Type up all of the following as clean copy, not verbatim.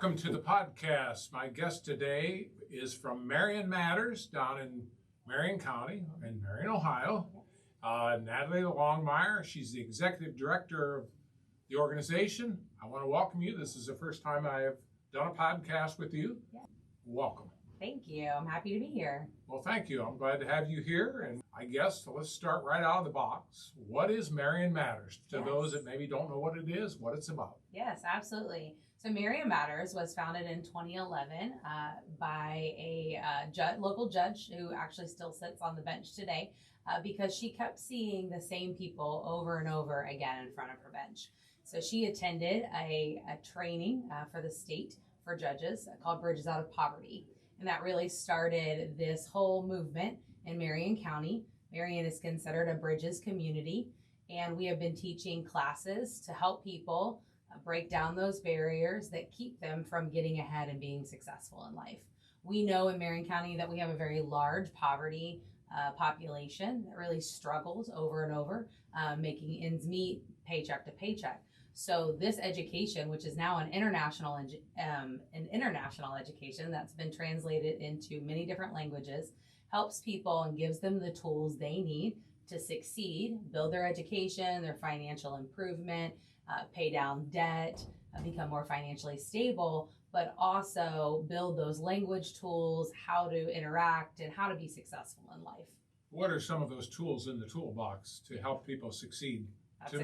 Welcome to the podcast. My guest today is from Marion Matters down in Marion County in Marion, Ohio. Natalie Longmire. She's the executive director of the organization. I want to welcome you. This is the first time I have done a podcast with you. Yeah. Welcome. Thank you. I'm happy to be here. Well, thank you. I'm glad to have you here. And I guess let's start right out of the box. What is Marion Matters? To those that maybe don't know what it is, what it's about. Yes, absolutely. So Marion Matters was founded in 2011 by a local judge who actually still sits on the bench today because she kept seeing the same people over and over again in front of her bench. So she attended a training for the state for judges called Bridges Out of Poverty. And that really started this whole movement in Marion County. Marion is considered a Bridges community, and we have been teaching classes to help people break down those barriers that keep them from getting ahead and being successful in life. We know in Marion County that we have a very large poverty population that really struggles over and over, making ends meet, paycheck to paycheck. So this education, which is now an international education that's been translated into many different languages, helps people and gives them the tools they need to succeed, build their education, their financial improvement, pay down debt, become more financially stable, but also build those language tools, how to interact and how to be successful in life. What are some of those tools in the toolbox to help people succeed?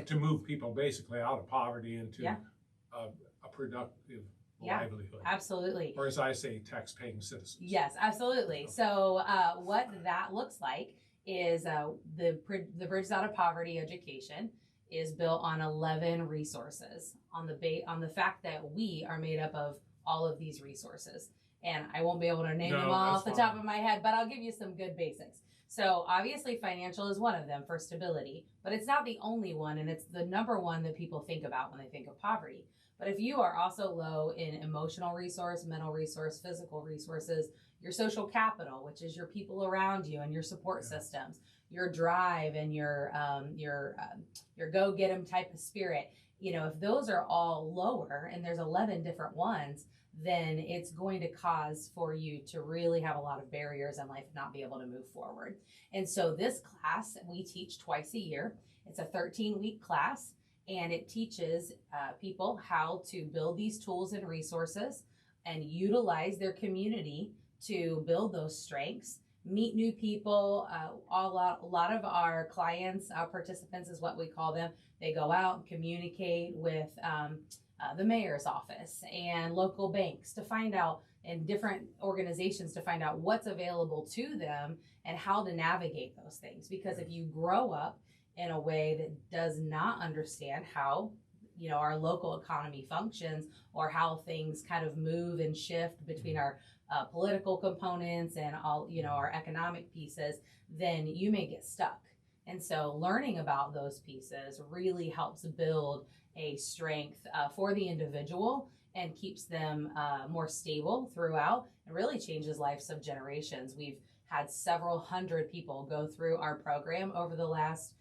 To move people basically out of poverty into a productive livelihood. Absolutely. Or as I say, tax-paying citizens. Yes, absolutely. So what that looks like is the Bridges Out of Poverty education is built on 11 resources on the fact that we are made up of all of these resources. And I won't be able to name them all off the top of my head, but I'll give you some good basics. So obviously financial is one of them for stability, but it's not the only one, and it's the number one that people think about when they think of poverty. But if you are also low in emotional resource, mental resource, physical resources, your social capital, which is your people around you and your support systems, your drive and your go-get-'em type of spirit, if those are all lower, and there's 11 different ones, then it's going to cause for you to really have a lot of barriers in life and not be able to move forward. And so this class we teach twice a year. It's a 13-week class, and it teaches people how to build these tools and resources and utilize their community to build those strengths, meet new people. A lot of our clients, our participants is what we call them. They go out and communicate with the mayor's office and local banks to find out, and different organizations to find out what's available to them and how to navigate those things. Because if you grow up in a way that does not understand how our local economy functions, or how things kind of move and shift between our political components and all, our economic pieces, then you may get stuck. And so learning about those pieces really helps build a strength for the individual and keeps them more stable throughout, and really changes lives of generations. We've had several hundred people go through our program over the last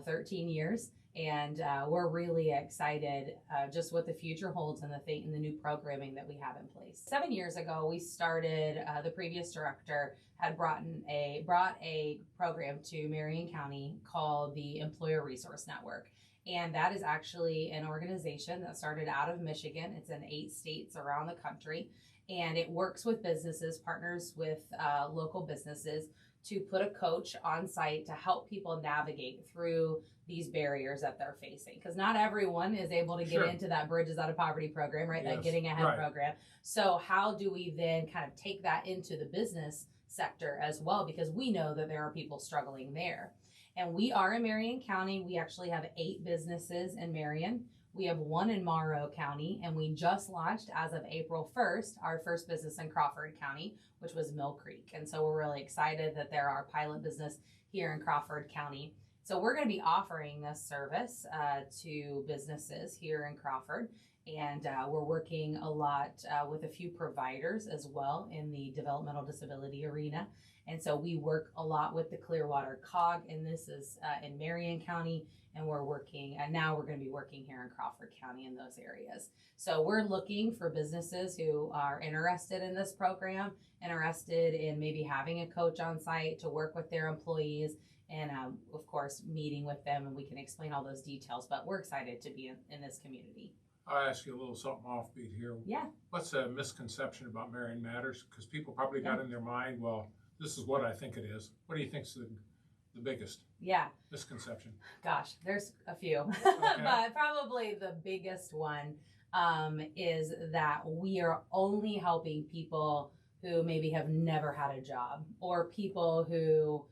13 years. And we're really excited just what the future holds and the new programming that we have in place. 7 years ago, we started, the previous director had brought a program to Marion County called the Employer Resource Network. And that is actually an organization that started out of Michigan. It's in 8 states around the country. And it works with businesses, partners with local businesses to put a coach on site to help people navigate through these barriers that they're facing. Because not everyone is able to get into that Bridges Out of Poverty program, right? That Getting Ahead program. So how do we then kind of take that into the business sector as well? Because we know that there are people struggling there. And we are in Marion County. We actually have 8 businesses in Marion. We have 1 in Monroe County, and we just launched as of April 1st, our first business in Crawford County, which was Mill Creek. And so we're really excited that they're our pilot business here in Crawford County. So we're going to be offering this service to businesses here in Crawford. And we're working a lot with a few providers as well in the developmental disability arena. And so we work a lot with the Clearwater COG, and this is in Marion County, and we're working, and now we're going to be working here in Crawford County in those areas. So we're looking for businesses who are interested in this program, interested in maybe having a coach on site to work with their employees, and of course, meeting with them, and we can explain all those details, but we're excited to be in this community. I'll ask you a little something offbeat here. Yeah. What's a misconception about Marion Matters? Because people probably got in their mind, well, this is what I think it is. What do you think's the biggest misconception? Gosh, there's a few, Okay. but probably the biggest one is that we are only helping people who maybe have never had a job, or people who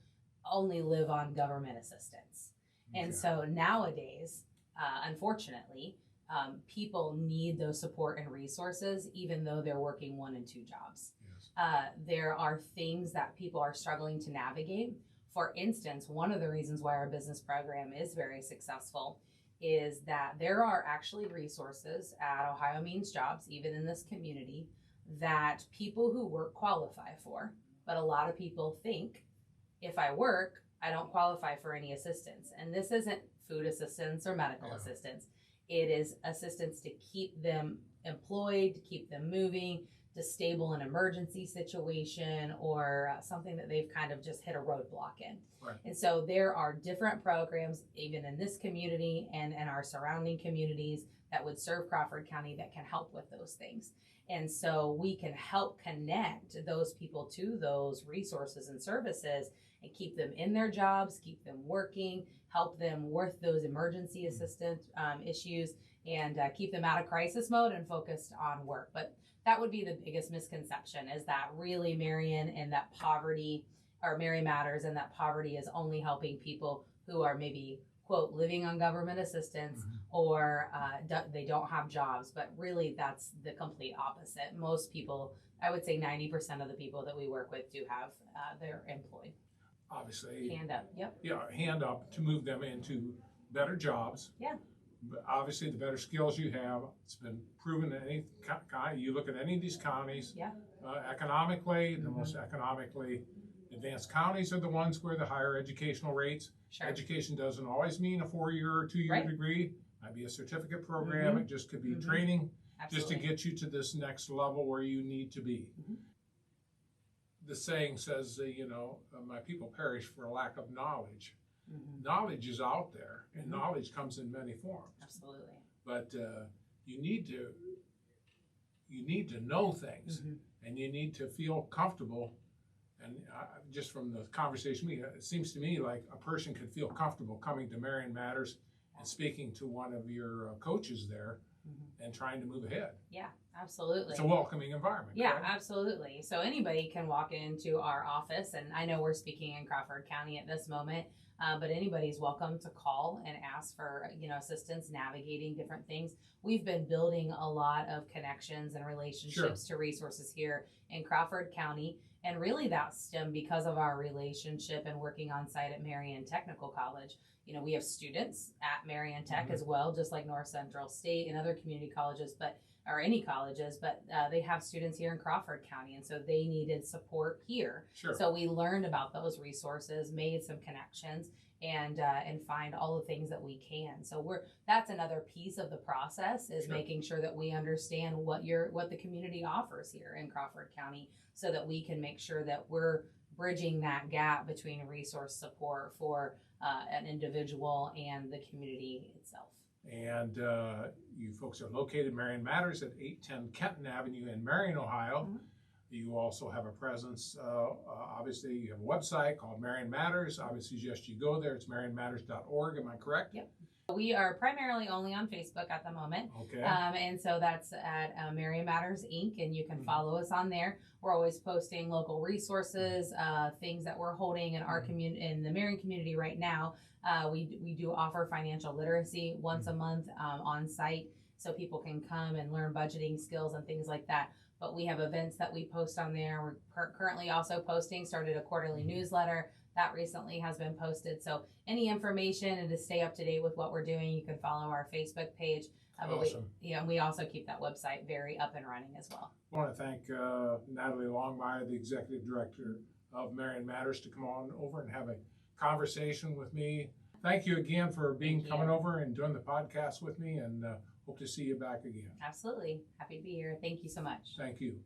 only live on government assistance. Okay. And so nowadays, unfortunately, people need those support and resources, even though they're working 1 and 2 jobs. Yes. There are things that people are struggling to navigate. For instance, one of the reasons why our business program is very successful is that there are actually resources at Ohio Means Jobs, even in this community, that people who work qualify for. But a lot of people think, if I work, I don't qualify for any assistance. And this isn't food assistance or medical assistance. It is assistance to keep them employed, to keep them moving, to stable an emergency situation, or something that they've kind of just hit a roadblock in. Right. And so there are different programs, even in this community and our surrounding communities, that would serve Crawford County that can help with those things. And so we can help connect those people to those resources and services and keep them in their jobs, keep them working, help them with those emergency assistance issues, and keep them out of crisis mode and focused on work. But that would be the biggest misconception, is that really Marion and that poverty, or Marion Matters, and that poverty is only helping people who are maybe, quote, living on government assistance, or they don't have jobs. But really, that's the complete opposite. Most people, I would say 90% of the people that we work with do have, they're employed. Obviously. Hand up, yep. Yeah, hand up to move them into better jobs. Yeah. But obviously, the better skills you have, it's been proven in any county. You look at any of these counties, economically, the most economically advanced counties are the ones where the higher educational rates. Sure. Education doesn't always mean a 4-year or 2-year degree. Might be a certificate program. It just could be training. Absolutely. Just to get you to this next level where you need to be. The saying says, my people perish for a lack of knowledge. Knowledge is out there, and knowledge comes in many forms. Absolutely. But you need to know things, and you need to feel comfortable. And just from the conversation, it seems to me like a person could feel comfortable coming to Marion Matters and speaking to one of your coaches there and trying to move ahead. Yeah, absolutely. It's a welcoming environment. Yeah, correct? Absolutely. So anybody can walk into our office, and I know we're speaking in Crawford County at this moment, but anybody's welcome to call and ask for, assistance navigating different things. We've been building a lot of connections and relationships to resources here in Crawford County. And really that stemmed because of our relationship and working on site at Marion Technical College. We have students at Marion Tech as well, just like North Central State and other community colleges, or any colleges, but they have students here in Crawford County, and so they needed support here. Sure. So we learned about those resources, made some connections, and find all the things that we can. So that's another piece of the process, is making sure that we understand what the community offers here in Crawford County, so that we can make sure that we're bridging that gap between resource support for an individual and the community itself. And you folks are located, Marion Matters, at 810 Kenton Avenue in Marion, Ohio. You also have a presence, obviously you have a website called Marion Matters. Obviously, just you go there, it's marionmatters.org, am I correct? Yep. We are primarily only on Facebook at the moment. Okay. And so that's at Marion Matters Inc. And you can follow us on there. We're always posting local resources, things that we're holding in our community, in the Marion community right now. We do offer financial literacy once a month on site, so people can come and learn budgeting skills and things like that. But we have events that we post on there. We're currently also started a quarterly newsletter that recently has been posted. So any information and to stay up to date with what we're doing, you can follow our Facebook page. Awesome. We also keep that website very up and running as well. I want to thank Natalie Longmire, the Executive Director of Marion Matters to come on over and have a conversation with me. Thank you again for coming over and doing the podcast with me, and hope to see you back again. Absolutely. Happy to be here. Thank you so much. Thank you.